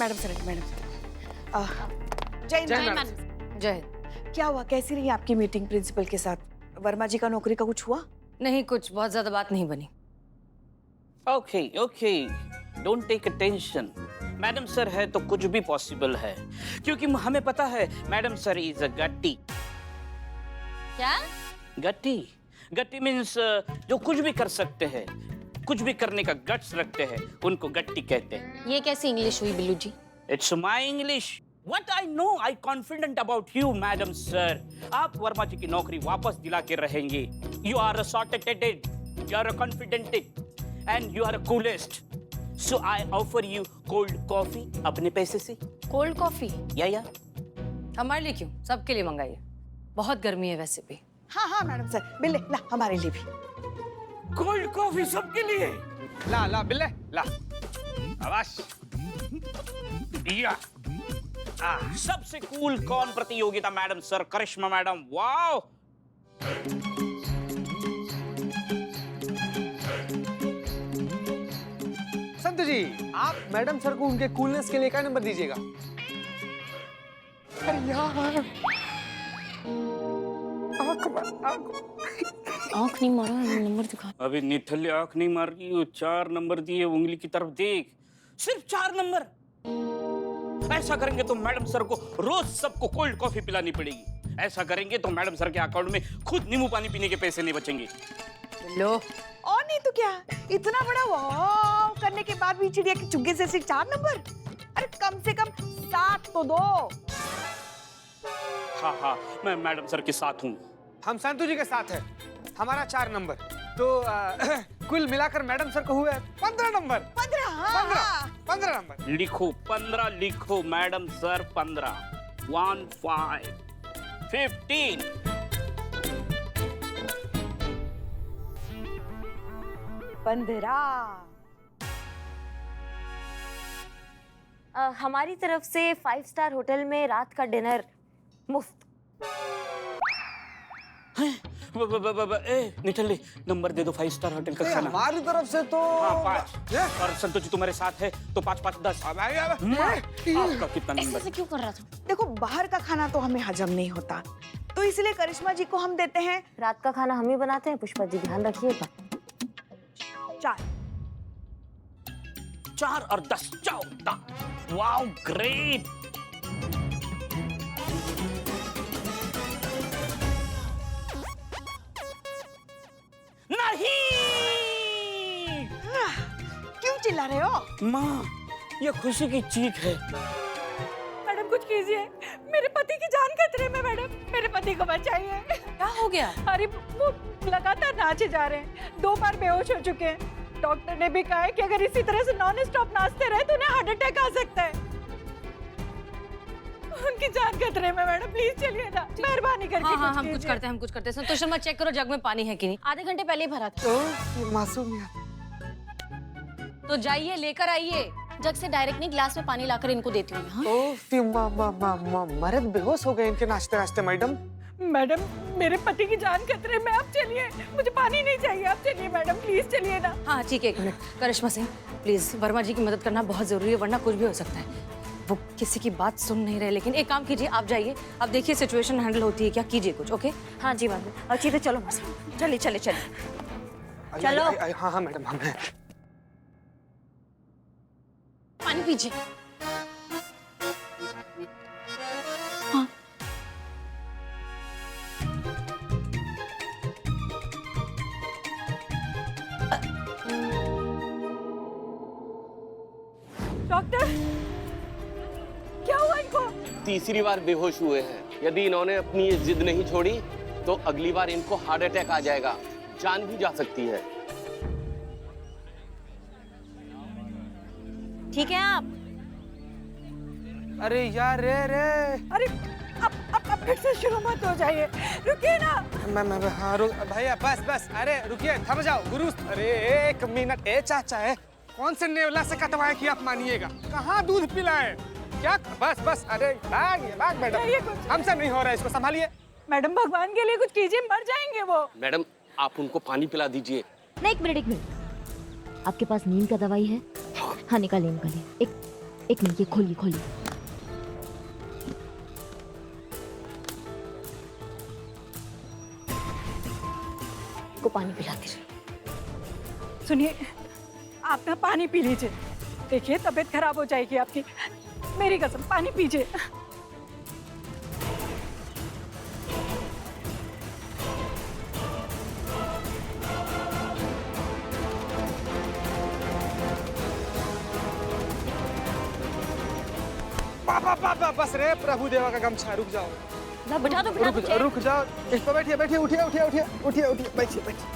Madam sir, madam sir. जय जय Hind. Madam. जय। क्या हुआ, कैसी रही आपकी मीटिंग प्रिंसिपल के साथ? वर्मा जी का नौकरी का कुछ हुआ? नहीं, कुछ बहुत ज्यादा बात नहीं बनी। Okay okay, don't take a tension. Madam sir है तो कुछ भी पॉसिबल है, क्योंकि हमें पता है मैडम सर इज अ गट्टी। क्या? गट्टी गट्टी मीन्स जो कुछ भी कर सकते हैं, कुछ भी करने का गट्स रखते हैं, उनको गट्टी कहते हैं। ये कैसी इंग्लिश हुई Billu ji? It's my English. What I know, I confident about you, madam sir. आप वर्मा जी की नौकरी वापस दिला के रहेंगे। You are a sorted, you are a confident, and you are a coolest. So I offer you cold coffee अपने पैसे से। Cold coffee? या हमारे लिए क्यों, सबके लिए मंगाइए। बहुत गर्मी है वैसे भी। हाँ हाँ मैडम सर, बिल्ले ला, हमारे लिए भी। कोल्ड कॉफी सबके लिए। ला ला बिल्ले ला। आवाज या सबसे कूल कौन प्रतियोगिता मैडम सर? करिश्मा मैडम। वाओ। संतु जी, आप मैडम सर को उनके कूलनेस के लिए क्या नंबर दीजिएगा? अरे यार आँख नहीं मारा, नंबर दिखा। अभी निठल्ले आंख नहीं मार रही हो, 4 नंबर दिए, उंगली की तरफ देख, सिर्फ 4 नंबर। ऐसा करेंगे तो मैडम सर को रोज सबको कोल्ड कॉफी पिलानी पड़ेगी। ऐसा करेंगे तो मैडम सर के अकाउंट में खुद नींबू पानी पीने के पैसे नहीं बचेंगे। लो, और नहीं तो क्या, इतना बड़ा वाव करने के बाद भी चिड़िया के चुग्गे से सिर्फ 4 नंबर? अरे कम से कम 7 तो दो। हाँ हाँ, मैं मैडम सर के साथ हूँ। हम संतु जी के साथ है, हमारा 4 नंबर। तो कुल मिलाकर मैडम सर को हुए 15 नंबर। 15 नंबर। लिखो 15, लिखो मैडम सर 15, 1 5 15। 15। हमारी तरफ से 5 स्टार होटल में रात का डिनर मुफ्त। निठल्ले नंबर दे दो 5 स्टार होटल का खाना। हमारी तरफ से तो हाँ 5। और संतोष जी तुम्हारे साथ है तो 5 5 10। आपका कितना नंबर? ऐसे क्यों कर रहा था? देखो, बाहर का खाना तो हमें हजम नहीं होता, तो इसलिए करिश्मा जी को हम देते हैं रात का खाना हम ही बनाते हैं, पुष्पा जी ध्यान रखिएगा। 4। 4 और 10 14। Wow great. नहीं, क्यों चिल्ला रहे हो? माँ ये खुशी की चीख है। मैडम कुछ कीजिए, मेरे पति की जान खतरे में। मैडम मेरे पति को बचाइए। क्या हो गया? अरे वो लगातार नाचे जा रहे हैं, 2 बार बेहोश हो चुके हैं। डॉक्टर ने भी कहा है कि अगर इसी तरह से नॉन स्टॉप नाचते रहे तो उन्हें हार्ट अटैक आ सकता है। उनकी जान खतरे में। मैडम प्लीज चलिए ना, मेहरबानी करके हाँ हाँ, कुछ हम कुछ कीजिए। करते हैं, हम कुछ करते हैं। संतोष शर्मा, चेक करो जग में पानी है कि नहीं। आधे घंटे पहले ही भरा था। तो मासूमियत। तो जाइए लेकर आइए। जग से डायरेक्ट नहीं, ग्लास में पानी लाकर इनको देती हूँ। हाँ? ओ फिर मर्द बेहोश हो गए इनके नाचते नाचते। मैडम मैडम मेरे पति की जान खतरे में, आप चलिए, मुझे पानी नहीं चाहिए, आप चलिए मैडम प्लीज चलिए ना। हाँ ठीक है, 1 मिनट। करिश्मा सिंह प्लीज, वर्मा जी की मदद करना बहुत जरूरी है, वरना कुछ भी हो सकता है। वो किसी की बात सुन नहीं रहे। लेकिन एक काम कीजिए, आप जाइए, अब देखिए सिचुएशन हैंडल होती है क्या, कीजिए कुछ। ओके? हाँ जी मैम। अच्छी तो चलो चलिए चलिए चलिए। चलो। हाँ हाँ मैडम, हमें पानी पीजिए। डॉक्टर क्या हुआ इनको? तीसरी बार बेहोश हुए हैं। यदि इन्होंने अपनी ये जिद नहीं छोड़ी तो अगली बार इनको हार्ट अटैक आ जाएगा, जान भी जा सकती है। ठीक है आप? अरे यार रे रे। अरे अब फिर से शुरू मत हो जाइए, रुकिए ना। मैं हाँ भैया बस अरे रुकिए, थम जाओ गुरु। अरे 1 मिनट। चाचा है, कौन से नेवला से कटवाए कि आप मानिएगा? कहाँ दूध पिलाए क्या? बस अरे भाग मैडम, हमसे नहीं हो रहा है, इसको संभालिए। मैडम भगवान के लिए कुछ कीजिए, मर जाएंगे वो। मैडम आप उनको पानी पिला दीजिए। नहीं, 1 मिनट। आपके पास नींद का दवाई है? हाँ निकालिए। एक एक मिनट, ये खोलिए खोलिए। को पानी पिलाती रही। सुनिए, आप ना पानी पी लीजिए। देखिए तबीयत खराब हो जाएगी आपकी। मेरी कसम, पानी पीजिए। बस रे प्रभु देवा का गमछा, रुक जाओ। ना बिठा दो, बिठा दो। रुक जाओ, इस पर बैठिए बैठिए, उठिए उठिए उठिए उठिए उठिए, बैठिए बैठिए।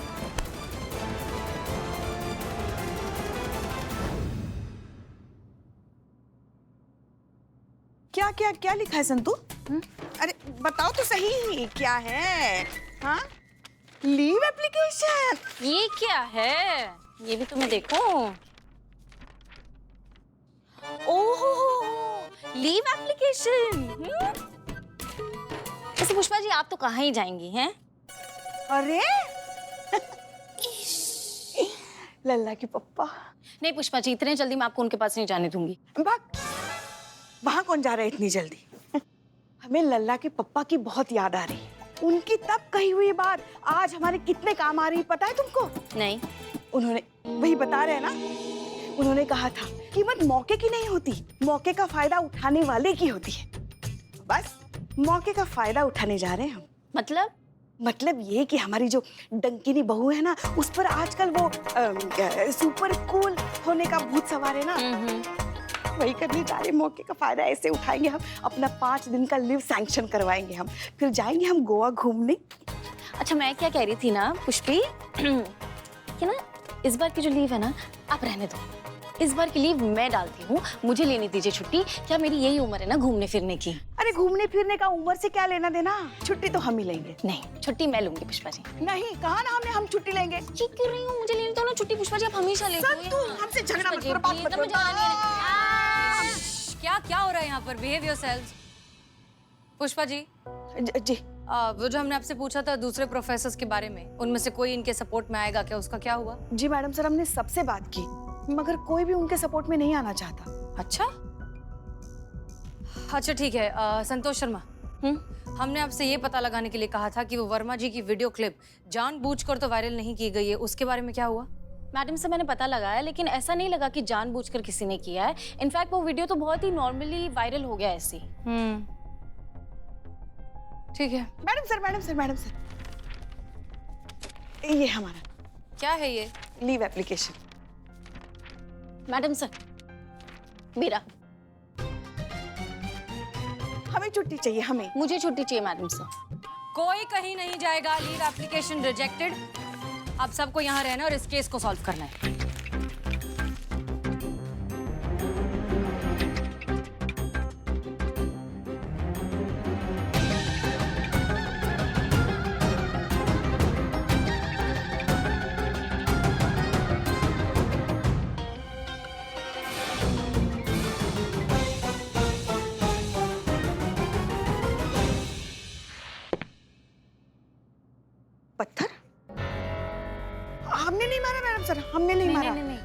क्या क्या क्या लिखा है संतू? अरे बताओ तो सही, क्या है? हाँ, लीव एप्लीकेशन। ये क्या है? ये भी तुम्हें देखो। ओहो, लीव एप्लीकेशन। वैसे पुष्पा जी, आप तो कहाँ ही जाएंगी हैं? अरे लल्ला की पप्पा। नहीं पुष्पा जी, इतने जल्दी मैं आपको उनके पास नहीं जाने दूंगी। भाग, वहां कौन जा रहा है इतनी जल्दी? हमें लल्ला के पप्पा की बहुत याद आ रही है। उनकी तब कही हुई बात आज हमारे कितने काम आ रही है, पता है तुमको? नहीं। उन्होंने, वही बता रहे हैं ना, उन्होंने कहा था कीमत मौके की नहीं होती, मौके का फायदा उठाने वाले की होती है। बस मौके का फायदा उठाने जा रहे हैं हम। मतलब ये कि हमारी जो डंकिनी बहू है ना, उस पर आजकल वो सुपर कूल होने का भूत सवार है ना, वही करने जा रहे। मौके का फायदा ऐसे उठाएंगे हम, अपना 5 दिन का लीव सैंक्शन करवाएंगे हम, फिर जाएंगे हम गोवा घूमने। अच्छा, मैं क्या कह रही थी ना पुष्पी कि ना इस बार की जो लीव है ना, आप रहने दो। इस बार की लीव मैं डालती हूँ, मुझे लेनी दीजिए छुट्टी। क्या मेरी यही उम्र है ना घूमने फिरने की? अरे घूमने फिरने का उम्र से क्या लेना देना, छुट्टी तो हम ही लेंगे। नहीं, छुट्टी मैं लूंगी पुष्पा जी। नहीं, कहा ना हमने हम छुट्टी लेंगे। जी क्यों रही हूँ, मुझे लेनी तो ना छुट्टी पुष्पा जी, आप हमेशा लेते हो। संतू, हमसे झगड़ा मत करो, बात मत करो। क्या क्या हो रहा है यहाँ पर? Behave yourselves. पुष्पा जी, जी वो जो हमने आपसे पूछा था दूसरे प्रोफेसर्स के बारे में, उनमें से कोई इनके सपोर्ट में आएगा क्या? उसका क्या हुआ? जी मैडम सर, हमने सबसे बात की, मगर कोई भी उनके सपोर्ट में नहीं आना चाहता। अच्छा अच्छा, ठीक है। संतोष शर्मा, हमने आपसे ये पता लगाने के लिए कहा था कि वो वर्मा जी की वीडियो क्लिप जानबूझकर तो वायरल नहीं की गई है, उसके बारे में क्या हुआ? मैडम से मैंने पता लगाया, लेकिन ऐसा नहीं लगा कि जानबूझकर किसी ने किया है। इनफैक्ट वो वीडियो तो बहुत ही नॉर्मली वायरल हो गया ऐसे। ठीक है। मैडम सर, ये हमारा क्या है ये? Leave application. मैडम सर, मेरा, हमें छुट्टी चाहिए, हमें। मुझे छुट्टी चाहिए मैडम सर। कोई कहीं नहीं जाएगा, लीव एप्लीकेशन रिजेक्टेड। अब सबको यहाँ रहना और इस केस को सॉल्व करना है। पत्थर? हमने नहीं मारा मैडम सर, हमने नहीं मारा। नहीं।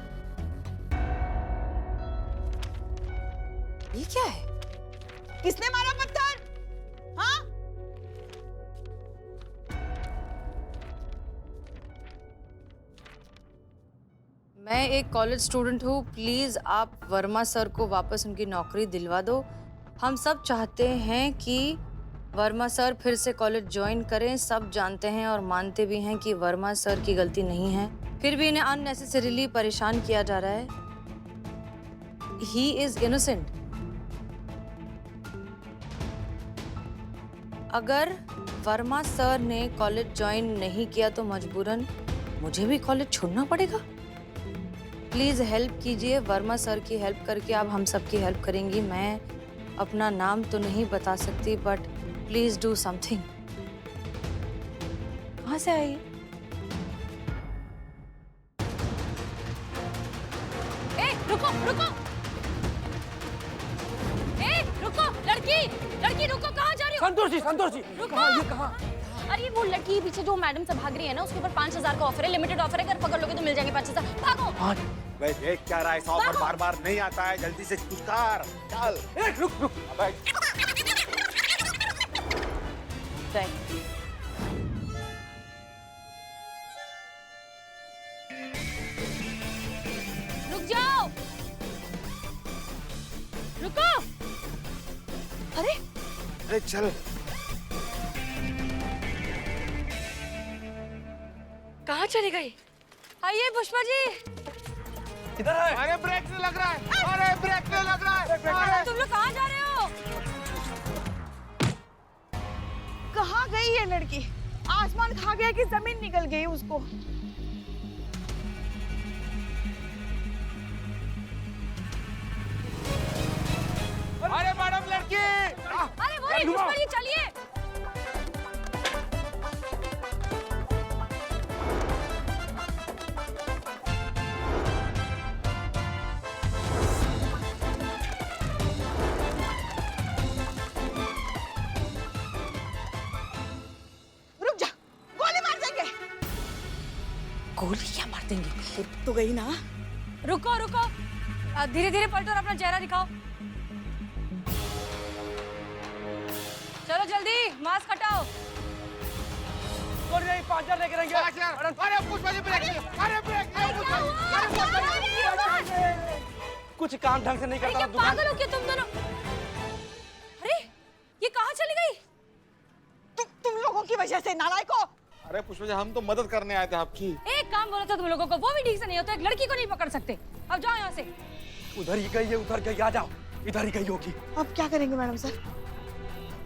ये क्या है? किसने मारा पत्थर? हाँ? मैं एक कॉलेज स्टूडेंट हूँ, प्लीज आप वर्मा सर को वापस उनकी नौकरी दिलवा दो। हम सब चाहते हैं कि वर्मा सर फिर से कॉलेज ज्वाइन करें। सब जानते हैं और मानते भी हैं कि वर्मा सर की गलती नहीं है, फिर भी इन्हें अननेसेसरीली परेशान किया जा रहा है। He is innocent. अगर वर्मा सर ने कॉलेज ज्वाइन नहीं किया तो मजबूरन मुझे भी कॉलेज छोड़ना पड़ेगा। प्लीज हेल्प कीजिए, वर्मा सर की हेल्प करके आप हम सब की हेल्प करेंगी। मैं अपना नाम तो नहीं बता सकती, बट प्लीज डू समथिंग। कहाँ से आई? रुको रुको, रुको, लड़की रुको, कहाँ जा रही हो? संतोष जी, रुको। कहाँ, ये कहाँ? अरे वो लड़की के पीछे जो मैडम से भाग रही है ना, उसके ऊपर 5,000 का ऑफर है, लिमिटेड ऑफर है, अगर पकड़ लोगे तो मिल जाएंगे 5,000। भागो। भाई देख क्या रहा है, ऐसा ऑफर बार बार नहीं आता है, जल्दी से कुछ कर चल। रुक रुक। अबे रुक जाओ, रुको। अरे अरे चल। कहाँ चली गई? आइए पुष्पा जी। किधर है? अरे ब्रेक नहीं लग रहा है, अरे ब्रेक नहीं लग रहा है। तुम लोग कहाँ जा रहे हो? कहाँ गई ये लड़की? आसमान खा गया कि जमीन निकल गई उसको? अरे मैडम लड़की। अरे वो रही पुष्पा जी, चलिए। रुक जा, गोली मार देंगे। गोली क्या मार देंगे? तो गई ना। रुको रुको, धीरे धीरे पलटो और अपना चेहरा दिखाओ। चलो जल्दी, मास्क हटाओ। कौन नहीं 5,000 लेके रहेंगे? अरे पुष्पा जी ब्रेक नहीं, अरे ब्रेक कुछ काम ढंग से नहीं करता। पागल हो क्या तुम दोनों? अरे ये कहाँ चली गई? तुम लोगों की वजह से, नालायकों। अरे पुष्पा जी हम तो मदद करने आए थे आपकी। एक काम बोला था तुम लोगों को, वो भी ठीक से नहीं होता, एक लड़की को नहीं पकड़ सकते। अब जाओ यहाँ से। उधर ही गई है, उधर गई, आ जाओ। इधर ही गई होगी। अब क्या करेंगे मैडम सर?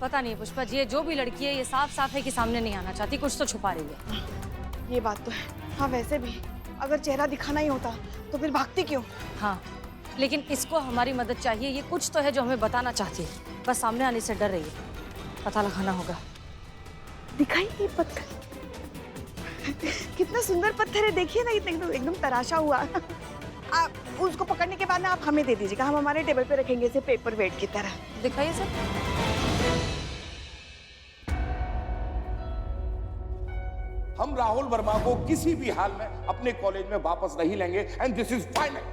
पता नहीं पुष्पा जी, ये जो भी लड़की है ये साफ साफ है कि सामने नहीं आना चाहती, कुछ तो छुपा रही है। ये बात तो है। हाँ वैसे भी अगर चेहरा दिखाना ही होता तो फिर भागती क्यों? हाँ लेकिन इसको हमारी मदद चाहिए, ये कुछ तो है जो हमें बताना चाहती है, बस सामने आने से डर रही है। पता लगाना होगा। दिखाई ये पत्थर कितना सुंदर पत्थर है, देखिए ना, एकदम तराशा हुआ। आप उसको पकड़ने के बाद ना आप हमें दे दीजिएगा, हम हमारे टेबल पे रखेंगे इसे पेपर वेट की तरह। दिखाइए सर। हम राहुल वर्मा को किसी भी हाल में अपने कॉलेज में वापस नहीं लेंगे and this is final.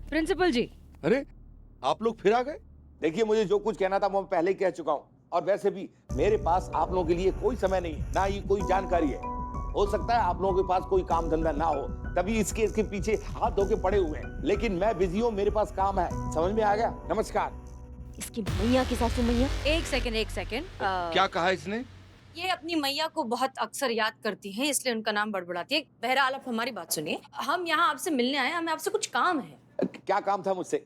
Principal जी। अरे आप लोग फिर आ गए। देखिए मुझे जो कुछ कहना था वो मैं पहले ही कह चुका हूँ, और वैसे भी मेरे पास आप लोगों के लिए कोई समय नहीं, ना ही कोई जानकारी है। हो सकता है आप लोगों के पास कोई काम धंधा ना हो, तभी इस केस के पीछे हाथ धो के पड़े हुए हैं, लेकिन मैं बिजी हूँ, मेरे पास काम है। समझ में आ गया? नमस्कार। इसकी मैया की सासू मैया। एक सेकंड। क्या कहा इसने? ये अपनी मैया को बहुत अक्सर याद करती हैं, इसलिए उनका नाम बड़बड़ाती है। बहरहाल आप हमारी बात सुनिए, हम यहाँ आपसे मिलने आए, हमें आपसे कुछ काम है। क्या काम था मुझसे?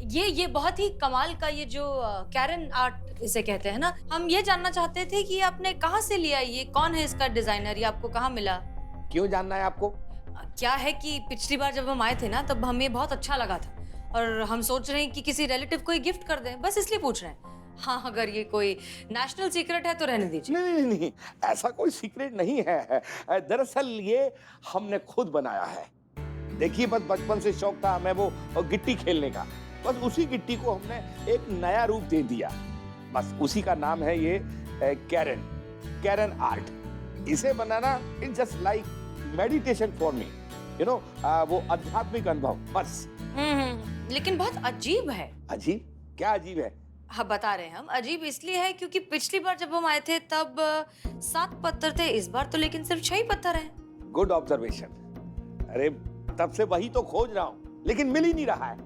ये बहुत ही कमाल का, ये जो कैरन आर्ट इसे कहते हैं ना, हम ये जानना चाहते थे कि आपने कहाँ से लिया, ये कौन है इसका डिजाइनर, ये आपको कहाँ मिला? क्यों जानना है आपको? क्या है कि पिछली बार जब हम आए थे ना, तब हमें बहुत अच्छा लगा था, और हम सोच रहे हैं कि किसी रिलेटिव को ही गिफ्ट कर दें, बस इसलिए पूछ रहे हैं। हाँ अगर ये कोई नेशनल सीक्रेट है तो रहने दीजिए। नहीं, ऐसा कोई सीक्रेट नहीं है। दरअसल ये हमने खुद बनाया है। देखिए बस बचपन से शौक था हमें वो गिट्टी खेलने का, बस उसी गिट्टी को हमने एक नया रूप दे दिया, बस उसी का नाम है ये कैरन आर्ट। इसे बनाना it's just like meditation for me, you know, वो आध्यात्मिक अनुभव बस। लेकिन बहुत अजीब है। अजीब? क्या अजीब है? हाँ बता रहे हैं हम, अजीब इसलिए है क्योंकि पिछली बार जब हम आए थे तब 7 पत्थर थे, इस बार तो लेकिन सिर्फ 6 ही पत्थर हैं। Good observation. अरे तब से वही तो खोज रहा हूँ, लेकिन मिल ही नहीं रहा है।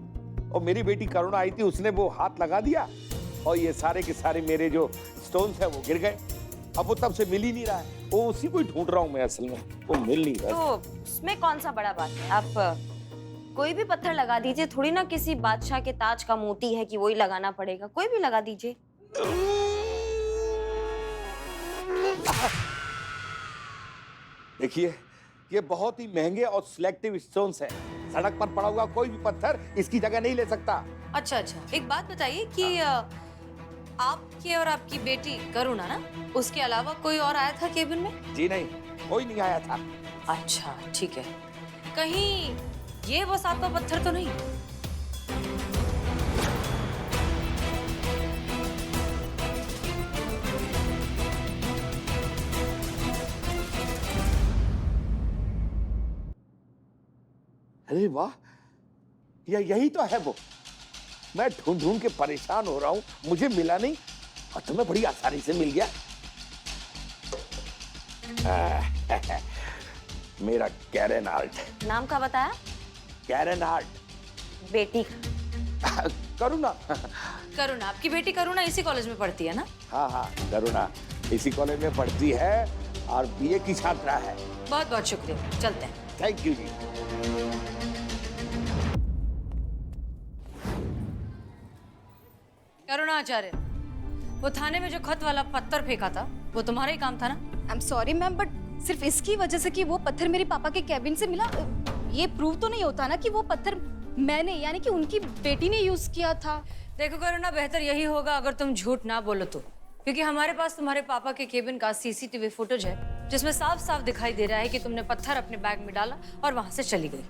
और मेरी बेटी करुणा आई थी, उसने वो हाथ लगा दिया और ये सारे के सारे मेरे जो स्टोन्स है वो गिर गए। अब वो तब से मिल ही नहीं रहा है, वो उसी को ही ढूंढ रहा हूँ मैं, असल में वो मिल नहीं रहा। तो उसमें कौन सा बड़ा बात है, आप कोई भी पत्थर लगा दीजिए, थोड़ी ना किसी बादशाह के ताज का मोती है कि वही लगाना पड़ेगा, कोई भी लगा दीजिए। देखिए ये बहुत ही महंगे और सिलेक्टिव स्टोन्स हैं, सड़क पर पड़ा हुआ कोई भी पत्थर इसकी जगह नहीं ले सकता। अच्छा, एक बात बताइए कि आपकी और आपकी बेटी करुणा ना, उसके अलावा कोई और आया था केबिन में? जी नहीं, कोई नहीं आया था। अच्छा ठीक है, कहीं ये वो 7वां पत्थर तो नहीं? अरे वाह, यही तो है वो। मैं ढूंढ ढूंढ के परेशान हो रहा हूँ, मुझे मिला नहीं और तुम्हें बड़ी आसानी से मिल गया। मेरा कैरन आर्ट। नाम का बताया? Karen art. बेटी करुणा। करुणा, आपकी बेटी करुणा इसी कॉलेज में पढ़ती है ना? हाँ हाँ, करुणा इसी कॉलेज में पढ़ती है और बीए की छात्रा है। बहुत बहुत शुक्रिया, चलते हैं। थैंक यू जी। करुणा आचार्य, वो थाने में जो खत वाला पत्थर फेंका था वो तुम्हारा ही काम था ना? I am sorry ma'am, but सिर्फ इसकी वजह से कि वो पत्थर मेरे पापा के कैबिन से मिला, ये प्रूव तो नहीं होता ना कि वो पत्थर मैंने यानी कि उनकी बेटी ने यूज किया था। देखो करुणा, बेहतर यही होगा अगर तुम झूठ ना बोलो तो, क्योंकि हमारे पास तुम्हारे पापा के केबिन का सीसीटीवी फुटेज है जिसमें साफ साफ दिखाई दे रहा है कि तुमने पत्थर अपने बैग में डाला और वहां से चली गई।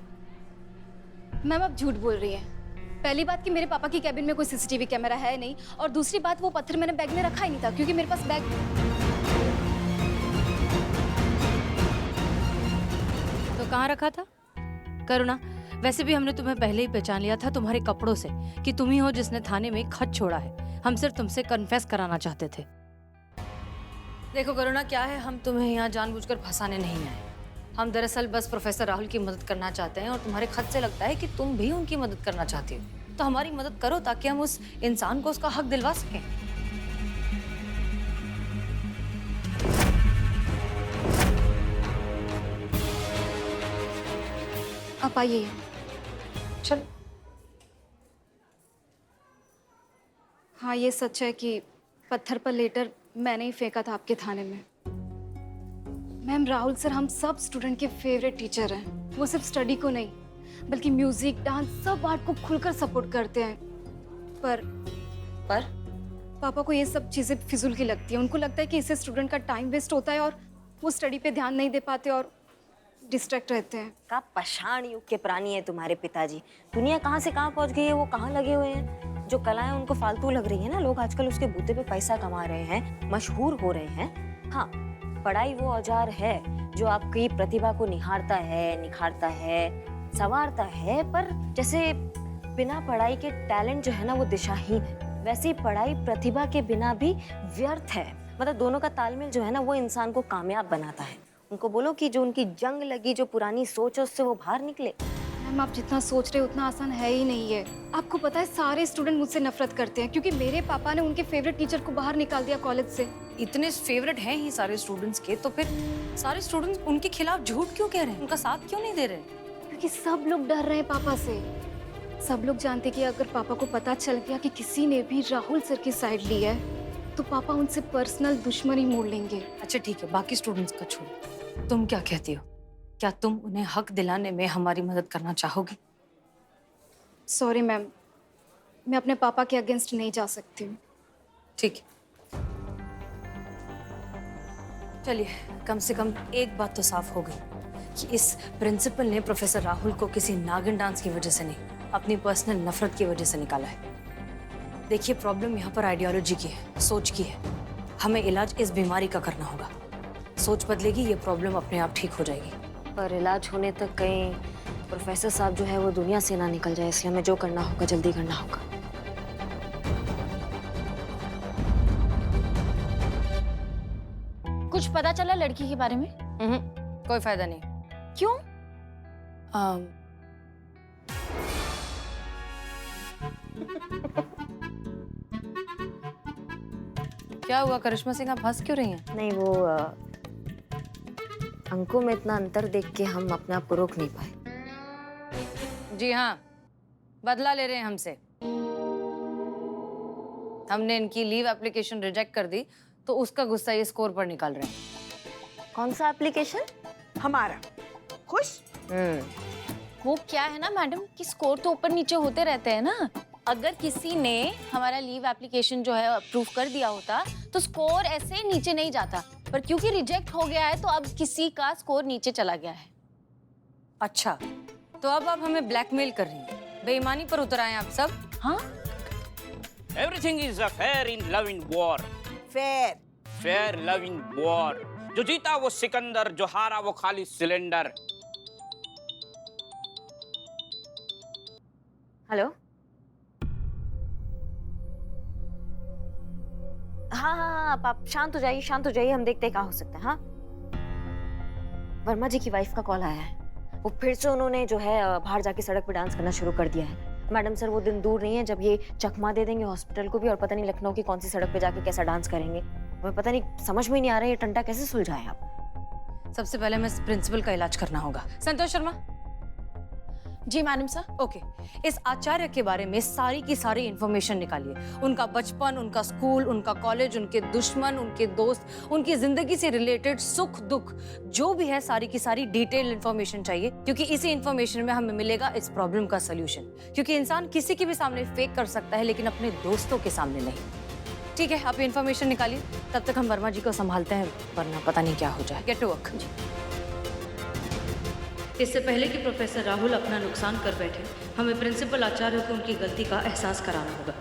मैम आप झूठ बोल रही हैं। पहली बात कि मेरे पापा की कैबिन में कोई सीसीटीवी कैमरा है नहीं, और दूसरी बात वो पत्थर मैंने बैग में रखा ही नहीं था क्योंकि मेरे पास बैग। तो कहाँ रखा था? करुणा, वैसे भी हमने तुम्हें पहले ही पहचान लिया था तुम्हारे कपड़ों से कि तुम ही हो जिसने थाने में खत छोड़ा है। हम सिर्फ तुमसे कन्फेस कराना चाहते थे। देखो करुणा, क्या है, हम तुम्हें यहाँ जानबूझकर फंसाने नहीं आए। हम दरअसल बस प्रोफेसर राहुल की मदद करना चाहते हैं और तुम्हारे खत से लगता है कि तुम भी उनकी मदद करना चाहती हो। तो हमारी मदद करो ताकि हम उस इंसान को उसका हक दिलवा सकें। आप आइए। चल। हाँ ये सच है कि पत्थर पर लेटर मैंने ही फेंका था आपके थाने में। मैम राहुल सर हम सब स्टूडेंट के फेवरेट टीचर हैं। वो सिर्फ स्टडी को नहीं बल्कि म्यूजिक, डांस, सब आर्ट को खुलकर सपोर्ट करते हैं। पर पापा को ये सब चीजें फिजूल की लगती है। उनको लगता है कि इससे स्टूडेंट का टाइम वेस्ट होता है और वो स्टडी पे ध्यान नहीं दे पाते और डिस्ट्रैक्ट रहते हैं। का पाषाण युग के प्राणी है तुम्हारे पिताजी। दुनिया कहाँ से कहाँ पहुँच गई है, वो कहाँ लगे हुए हैं। जो कलाएं उनको फालतू लग रही है ना, लोग आजकल उसके बूते पे पैसा कमा रहे हैं, मशहूर हो रहे हैं। हाँ, पढ़ाई वो औजार है जो आपकी प्रतिभा को निखारता है, संवारता है। पर जैसे बिना पढ़ाई के टैलेंट जो है ना वो दिशाहीन है, वैसे ही पढ़ाई प्रतिभा के बिना भी व्यर्थ है। मतलब दोनों का तालमेल जो है ना वो इंसान को कामयाब बनाता है। उनको बोलो कि जो उनकी जंग लगी, जो पुरानी सोच है उससे वो बाहर निकले। मैम आप जितना सोच रहे हो उतना आसान है ही नहीं है। आपको पता है सारे स्टूडेंट मुझसे नफरत करते हैं क्योंकि मेरे पापा ने उनके फेवरेट टीचर को बाहर निकाल दिया कॉलेज से। इतने फेवरेट हैं ही सारे स्टूडेंट्स के, तो फिर सारे स्टूडेंट्स उनके खिलाफ झूठ क्यों कह रहे हैं? उनका साथ क्यों नहीं दे रहे? क्योंकि सब लोग डर रहे हैं पापा से। सब लोग जानते कि अगर पापा को पता चल गया कि किसी ने भी राहुल सर की साइड ली है तो पापा उनसे पर्सनल दुश्मनी मोड़ लेंगे। अच्छा ठीक है, बाकी स्टूडेंट्स का छोड़ो, तुम क्या कहती हो? क्या तुम उन्हें हक दिलाने में हमारी मदद करना चाहोगी? सॉरी मैम, मैं अपने पापा के अगेंस्ट नहीं जा सकती हूँ। ठीक है, चलिए कम से कम एक बात तो साफ हो गई कि इस प्रिंसिपल ने प्रोफेसर राहुल को किसी नागिन डांस की वजह से नहीं, अपनी पर्सनल नफरत की वजह से निकाला है। देखिए प्रॉब्लम यहाँ पर आइडियोलॉजी की है, सोच की है। हमें इलाज इस बीमारी का करना होगा। सोच बदलेगी, ये प्रॉब्लम अपने आप ठीक हो जाएगी। पर इलाज होने तक कहीं प्रोफेसर साहब जो है वो दुनिया से ना निकल जाए, इसलिए हमें जो करना होगा जल्दी करना होगा। कुछ पता चला लड़की के बारे में? कोई फायदा नहीं। क्यों? क्या हुआ करिश्मा सिंह, आप हंस क्यों रही हैं? नहीं वो अंकों में इतना अंतर देख के हम अपने आप को रोक नहीं पाए। जी हाँ, बदला ले रहे हैं हमसे। हमने इनकी लीव एप्लीकेशन रिजेक्ट कर दी तो उसका गुस्सा ये स्कोर पर निकाल रहे हैं। कौन सा एप्लीकेशन? हमारा खुश। वो क्या है ना मैडम कि स्कोर तो ऊपर नीचे होते रहते हैं ना, अगर किसी ने हमारा लीव एप्लीकेशन जो है अप्रूव कर दिया होता तो स्कोर ऐसे नीचे नहीं जाता, पर क्योंकि रिजेक्ट हो गया है तो अब किसी का स्कोर नीचे चला गया है। अच्छा, तो अब आप हमें ब्लैकमेल कर रही हैं, बेईमानी पर उतर आए आप सब। हाँ, everything is a fair in love in war. Fair fair love in war. जो जीता वो सिकंदर, जो हारा वो खाली सिलेंडर। हेलो, हाँ हाँ हाँ, आप शांत हो जाइए, शांत हो जाइए, हम देखते हैं क्या हो सकता है। हाँ, वर्मा जी की वाइफ का कॉल आया है। वो फिर से उन्होंने जो है बाहर जाके सड़क पे डांस करना शुरू कर दिया है। मैडम सर, वो दिन दूर नहीं है जब ये चकमा दे देंगे हॉस्पिटल को भी, और पता नहीं लखनऊ की कौन सी सड़क पे जाके कैसा डांस करेंगे। हमें पता नहीं, समझ में नहीं आ रहा है ये टंटा कैसे सुलझाए आप। सबसे पहले मैं इस प्रिंसिपल का इलाज करना होगा। संतोष शर्मा। जी मैडम सर। ओके, इस आचार्य के बारे में सारी की सारी इंफॉर्मेशन निकालिए। उनका बचपन, उनका स्कूल, उनका कॉलेज, उनके दुश्मन, उनके दोस्त, उनकी जिंदगी से रिलेटेड सुख दुख जो भी है, सारी की सारी डिटेल इंफॉर्मेशन चाहिए, क्योंकि इसी इंफॉर्मेशन में हमें मिलेगा इस प्रॉब्लम का सोल्यूशन। क्योंकि इंसान किसी के भी सामने फेक कर सकता है, लेकिन अपने दोस्तों के सामने नहीं। ठीक है, आप इंफॉर्मेशन निकालिए, तब तक हम वर्मा जी को संभालते हैं, वरना पता नहीं क्या हो जाए। Get to work. इससे पहले कि प्रोफेसर राहुल अपना नुकसान कर बैठे, हमें प्रिंसिपल आचार्य को उनकी गलती का एहसास कराना होगा।